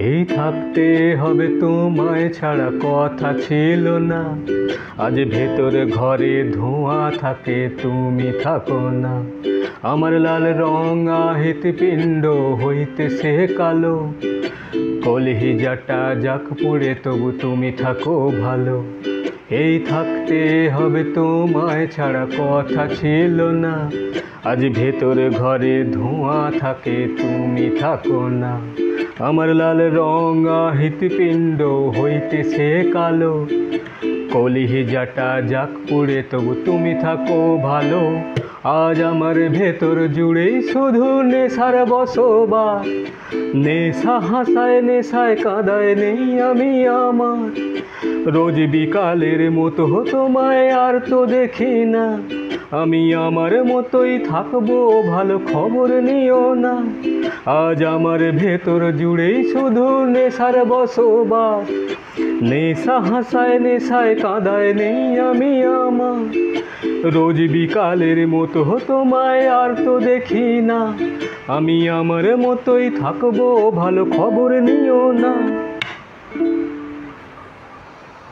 এই থাকতে হবে তোমায় ছাড়া কথা ছিল না। আজ ভেতরে ঘরে ধোঁয়া থাকে, তুমি থাকো না। আমার লাল রঙা হৃৎপিণ্ড হইতেছে কালো, কলিজাটা যাক পুড়ে তবু তুমি থাকো ভালো। এই থাকতে হবে তোমায় ছাড়া কথা ছিল না। আজ ভেতরে ঘরে ধোঁয়া থাকে, তুমি থাকো না। আমার লাল রঙা হৃৎপিণ্ড হইতেছে কালো, কলিজাটা যাক পুড়ে তবু তুমি থাকো ভালো। আজ আমার ভেতর জুড়েই শুধু নেশার বসবাস, নেশা হাসায় নেশায় কাঁদায় নেই আমি আমার। রোজ বিকালের মতো তোমায় আর তো দেখি না, আমি আমার মতোই থাকবো, ভালো খবর নিও না। আজ আমার ভেতর জুড়েই শুধু নেশার বসবাস, নেশা হাসায় নেশায় কাঁদায় নেই আমি আমার। রোজ বিকালের মতো তোমায় আর তো দেখি না, আমি আমার মতোই থাকবো, ভালো খবর নিও না।